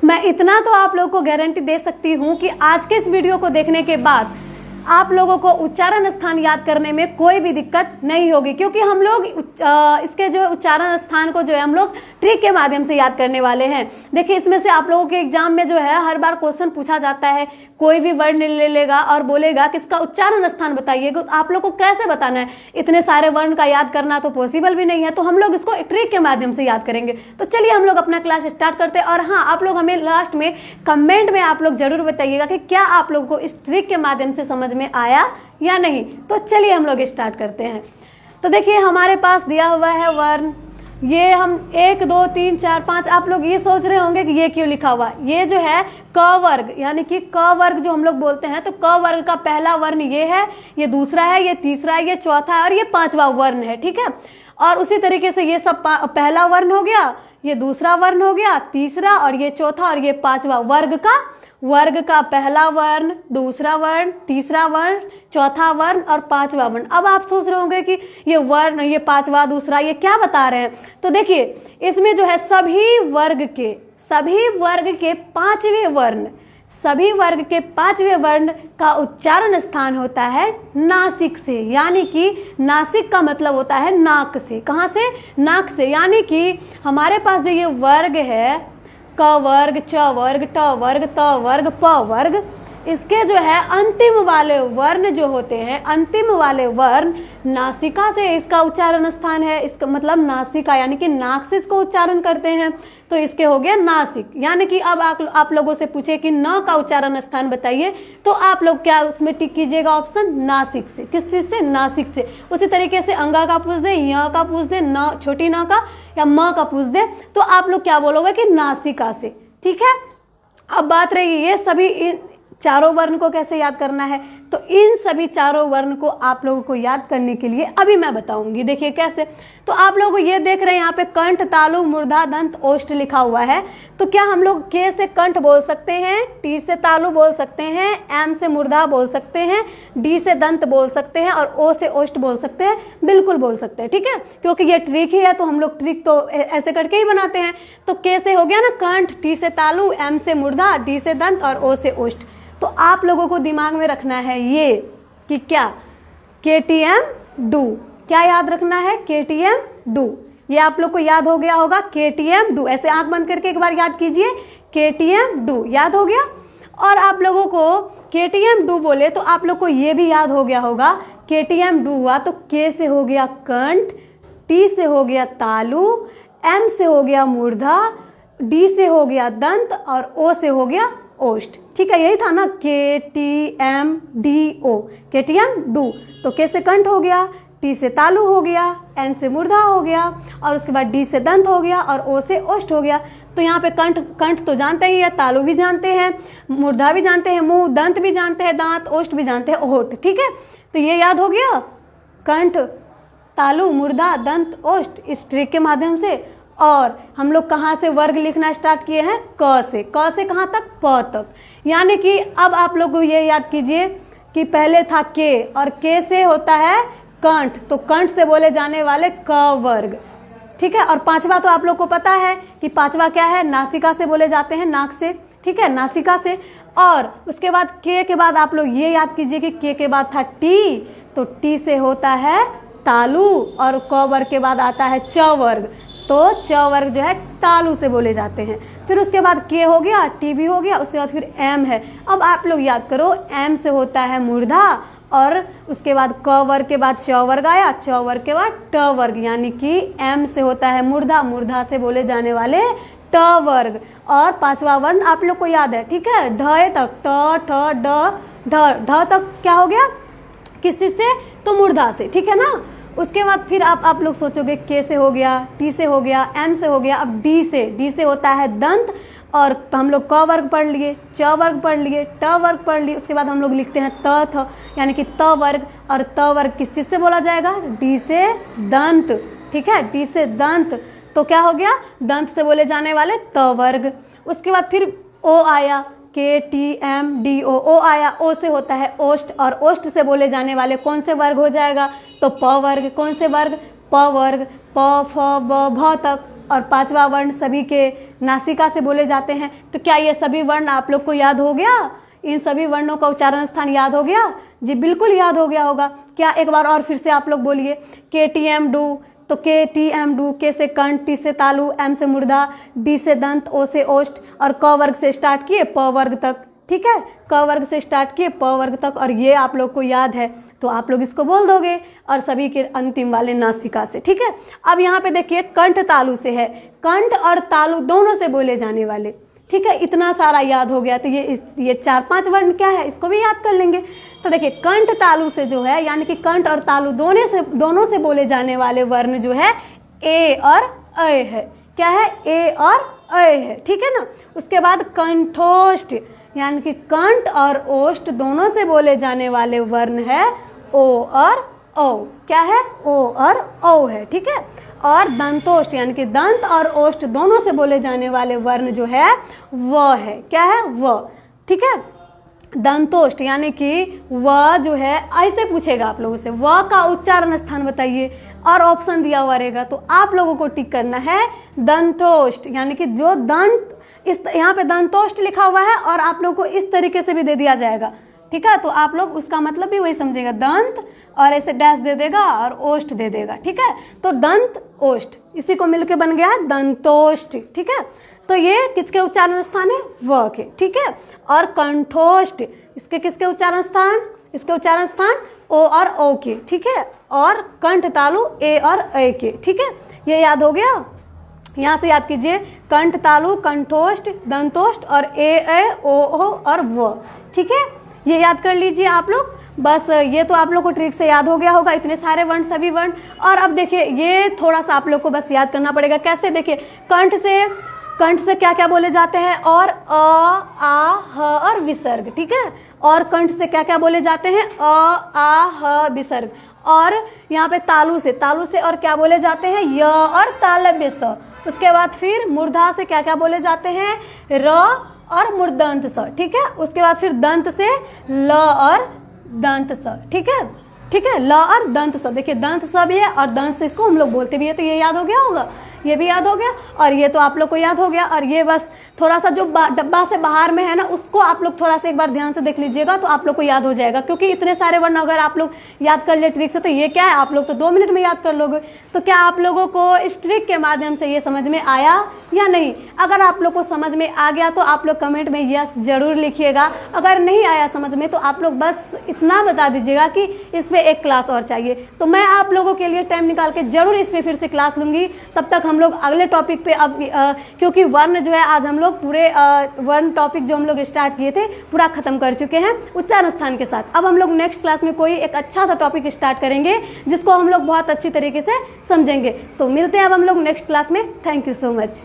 मैं इतना तो आप लोगों को गारंटी दे सकती हूँ कि आज के इस वीडियो को देखने के बाद आप लोगों को उच्चारण स्थान याद करने में कोई भी दिक्कत नहीं होगी, क्योंकि हम लोग इसके जो उच्चारण स्थान को जो है हम लोग ट्रिक के माध्यम से याद करने वाले हैं। देखिए, इसमें से आप लोगों के एग्जाम में जो है हर बार क्वेश्चन पूछा जाता है, कोई भी वर्ड ले लेगा और बोलेगा कि इसका उच्चारण स्थान बताइए, तो आप लोग को कैसे बताना है? इतने सारे वर्ण का याद करना तो पॉसिबल भी नहीं है, तो हम लोग इसको ट्रिक के माध्यम से याद करेंगे। तो चलिए हम लोग अपना क्लास स्टार्ट करते हैं। और हाँ, आप लोग हमें लास्ट में कमेंट में आप लोग जरूर बताइएगा कि क्या आप लोगों को इस ट्रिक के माध्यम से समझ में आया या नहीं। तो चलिए हम लोग स्टार्ट करते हैं। तो देखिए, हमारे पास दिया हुआ है वर्ण, ये हम 1 2 3 4 5। आप लोग ये सोच रहे होंगे कि ये क्यों लिखा हुआ। ये जो है क वर्ग, यानी कि क वर्ग जो हम लोग बोलते हैं, तो क वर्ग का पहला वर्ण ये है, ये दूसरा है, ये तीसरा है, ये चौथा है और ये पांचवा वर्ण है। ठीक है, और उसी तरीके से ये सब पहला वर्ण हो गया, ये दूसरा वर्ण हो गया, तीसरा और ये चौथा और ये पांचवा। वर्ग का पहला वर्ण, दूसरा वर्ण, तीसरा वर्ण, चौथा वर्ण और पांचवा वर्ण। अब आप सोच रहे होंगे कि ये वर्ण, ये पांचवा, दूसरा, ये क्या बता रहे हैं। तो देखिए, इसमें जो है सभी वर्ग के पांचवें वर्ण का उच्चारण स्थान होता है नासिक से, यानी कि नासिक का मतलब होता है नाक से। कहाँ से? नाक से। यानी कि हमारे पास जो ये वर्ग है, क वर्ग, च वर्ग, ट वर्ग, त वर्ग, प वर्ग, इसके जो है अंतिम वाले वर्ण जो होते हैं, अंतिम वाले वर्ण नासिका से इसका उच्चारण स्थान है। इसका मतलब नासिका, यानी कि नाक से इसको उच्चारण करते हैं, तो इसके हो गया नासिक। यानी कि अब आप लोगों से पूछे कि न का उच्चारण स्थान बताइए, तो आप लोग क्या उसमें टिक कीजिएगा? ऑप्शन नासिक से। किस चीज से? नासिक से। उसी तरीके से अंगा का पूछ दे, य का पूछ दे, न छोटी न का या म का पूछ दे, तो आप लोग क्या बोलोगे कि नासिका से। ठीक है, अब बात रही ये सभी चारों वर्ण को कैसे याद करना है। तो इन सभी चारों वर्ण को आप लोगों को याद करने के लिए अभी मैं बताऊंगी। देखिए कैसे। तो आप लोग ये देख रहे हैं यहाँ पे कंठ, तालु, मूर्धा, दंत, ओष्ठ लिखा हुआ है। तो क्या हम लोग के से कंठ बोल सकते हैं, टी से तालु बोल सकते हैं, एम से मूर्धा बोल सकते हैं, डी से दंत बोल सकते हैं और ओ से ओष्ठ बोल सकते हैं? बिल्कुल बोल सकते हैं। ठीक है, क्योंकि ये ट्रिक ही है, तो हम लोग ट्रिक तो ऐसे करके ही बनाते हैं। तो के से हो गया ना कंठ, टी से तालु, एम से मूर्धा, डी से दंत और ओ से ओष्ठ। तो आप लोगों को दिमाग में रखना है ये कि क्या KTM डू, क्या याद रखना है? KTM do. ये आप लोग को याद हो गया होगा, KTM डू। ऐसे आंख बंद करके एक बार याद कीजिए, KTM डू। याद हो गया? और आप लोगों को KTM डू बोले तो आप लोग को ये भी याद हो गया होगा, KTM डू हुआ तो के से हो गया कंठ, टी से हो गया तालु, एम से हो गया मूर्धा, डी से हो गया दंत और ओ से हो गया ओष्ठ। ठीक है, यही था ना KTM DO, KTM डू। तो के से कंठ हो गया, टी से तालु हो गया, एन से मूर्धा हो गया और उसके बाद डी से दंत हो गया और ओ से ओष्ठ हो गया। तो यहाँ पे कंठ तो जानते ही है, तालु भी जानते हैं, मूर्धा भी जानते हैं, मुंह, दंत भी जानते हैं, दांत, ओष्ठ भी जानते हैं, ओठ। ठीक है, तो ये याद हो गया, कंठ, तालु, मूर्धा, दंत, ओष्ठ, इस ट्रिक के माध्यम से। और हम लोग कहाँ से वर्ग लिखना स्टार्ट किए हैं? क से। क से कहाँ तक? प तक। यानी कि अब आप लोग को ये याद कीजिए कि पहले था के और के से होता है कंठ, तो कंठ से बोले जाने वाले क वर्ग। ठीक है, और पांचवा तो आप लोग को पता है कि पांचवा क्या है? नासिका से बोले जाते हैं, नाक से। ठीक है, नासिका से। और उसके बाद के बाद आप लोग ये याद कीजिए कि के बाद था टी, तो टी से होता है तालु और क वर्ग के बाद आता है च वर्ग, तो च वर्ग जो है तालु से बोले जाते हैं। फिर उसके बाद के हो गया, टी भी हो गया, उसके बाद फिर एम है। अब आप लोग याद करो, एम से होता है मूर्धा और उसके बाद क वर्ग के बाद च वर्ग आया, च वर्ग के बाद ट वर्ग, यानी कि एम से होता है मूर्धा, मूर्धा से बोले जाने वाले ट वर्ग। और पांचवा वर्ण आप लोग को याद है, ठीक है, ढ तक, ट ठ ड ढ तक क्या हो गया? किस चीज से? तो मूर्धा से। ठीक है ना। उसके बाद फिर आप लोग सोचोगे के से हो गया, टी से हो गया, एम से हो गया, अब डी से होता है दंत और हम लोग क वर्ग पढ़ लिए, च वर्ग पढ़ लिए, ट वर्ग पढ़ लिए। उसके बाद हम लोग लिखते हैं त थ, यानी कि त वर्ग। और त वर्ग किस चीज से बोला जाएगा? डी से दंत। ठीक है, डी से दंत, तो क्या हो गया? दंत से बोले जाने वाले त वर्ग। उसके बाद फिर ओ आया, KTM DO, ओ आया, ओ से होता है ओष्ठ और ओष्ठ से बोले जाने वाले कौन से वर्ग हो जाएगा? तो प वर्ग। कौन से वर्ग? प वर्ग, प फ ब भ तक। और 5वां वर्ण सभी के नासिका से बोले जाते हैं। तो क्या ये सभी वर्ण आप लोग को याद हो गया? इन सभी वर्णों का उच्चारण स्थान याद हो गया? जी बिल्कुल याद हो गया होगा। क्या एक बार और फिर से आप लोग बोलिए, के टी एम डू, तो के टी एम डू, के से कंठ, टी से तालु, एम से मुर्दा, डी से दंत, ओ से ओष्ठ और क वर्ग से स्टार्ट किए प वर्ग तक। ठीक है, क वर्ग से स्टार्ट किए प वर्ग तक, और ये आप लोग को याद है तो आप लोग इसको बोल दोगे, और सभी के अंतिम वाले नासिका से। ठीक है, अब यहाँ पे देखिए कंठ तालु से है, कंठ और तालु दोनों से बोले जाने वाले। ठीक है, इतना सारा याद हो गया तो ये 4-5 वर्ण क्या है इसको भी याद कर लेंगे। तो देखिए कंठ तालु से जो है, यानी कि कंठ और तालु दोनों से बोले जाने वाले वर्ण जो है ए और अ है। क्या है? ए और अ है। ठीक है ना। उसके बाद कंठोष्ठ, यानी कि कंठ और ओष्ठ दोनों से बोले जाने वाले वर्ण है ओ और औ। क्या है? ओ और औ है। ठीक है, और दंतोष्ठ, यानी कि दंत और ओष्ठ दोनों से बोले जाने वाले वर्ण जो है व है। क्या है? व। ठीक है, दंतोष्ठ यानी कि व जो है, ऐसे पूछेगा आप लोगों से व का उच्चारण स्थान बताइए, और ऑप्शन दिया हुआ रहेगा तो आप लोगों को टिक करना है दंतोष्ठ, यानी कि जो दंत, इस यहाँ पे दंतोष्ठ लिखा हुआ है और आप लोग को इस तरीके से भी दे दिया जाएगा। ठीक है, तो आप लोग उसका मतलब भी वही समझेगा, दंत और ऐसे डैश दे देगा और ओष्ठ दे देगा। ठीक है, तो दंत ओष्ठ, इसी को मिलके बन गया है दंतोष्ठ। ठीक है, तो ये किसके उच्चारण स्थान है? व के। ठीक है, और कंठोष्ठ, इसके किसके उच्चारण स्थान? इसके उच्चारण स्थान ओ और ओ के। ठीक है, और कंठ तालु ए और अ के। ठीक है, ये याद हो गया। यहाँ से याद कीजिए, कंठ तालु, कंठोष्ठ, दंतोष्ठ और ए अ ओ और व। ठीक है, ये याद कर लीजिए आप लोग। बस ये तो आप लोग को ट्रिक से याद हो गया होगा, इतने सारे वर्ण, सभी वर्ण। और अब देखिए ये थोड़ा सा आप लोग को बस याद करना पड़ेगा। कैसे? देखिए कंठ से क्या क्या बोले जाते हैं? और अ, आ, ह और विसर्ग। ठीक है, और कंठ से क्या क्या बोले जाते हैं? अ, आ, ह, विसर्ग। और यहाँ पे तालु से और क्या बोले जाते हैं? य और तालव्य स। उसके बाद फिर मूर्धा से क्या क्या बोले जाते हैं? र और मूर्धन्त स। ठीक है, उसके बाद फिर दंत से ल और दंत स। ठीक है, ठीक है, ल और दंत स। देखिए दंत स भी है और दंत से इसको हम लोग बोलते भी है, तो ये याद हो गया होगा, ये भी याद हो गया, और ये तो आप लोग को याद हो गया। और ये बस थोड़ा सा जो डब्बा से बाहर में है ना, उसको आप लोग थोड़ा सा एक बार ध्यान से देख लीजिएगा तो आप लोग को याद हो जाएगा, क्योंकि इतने सारे वर्ण अगर आप लोग याद कर लिए ट्रिक से तो ये क्या है, आप लोग तो 2 मिनट में याद कर लोगे। तो क्या आप लोगों को इस ट्रिक के माध्यम से ये समझ में आया या नहीं? अगर आप लोग को समझ में आ गया तो आप लोग कमेंट में यस जरूर लिखिएगा। अगर नहीं आया समझ में तो आप लोग बस इतना बता दीजिएगा कि इस पर एक क्लास और चाहिए, तो मैं आप लोगों के लिए टाइम निकाल के जरूर इस पर फिर से क्लास लूँगी। तब तक हम लोग अगले टॉपिक पे अब क्योंकि वर्ण जो है आज हम लोग पूरे वर्ण टॉपिक जो हम लोग स्टार्ट किए थे पूरा खत्म कर चुके हैं उच्चारण स्थान के साथ। अब हम लोग नेक्स्ट क्लास में कोई एक अच्छा सा टॉपिक स्टार्ट करेंगे जिसको हम लोग बहुत अच्छी तरीके से समझेंगे। तो मिलते हैं अब हम लोग नेक्स्ट क्लास में। Thank you so much.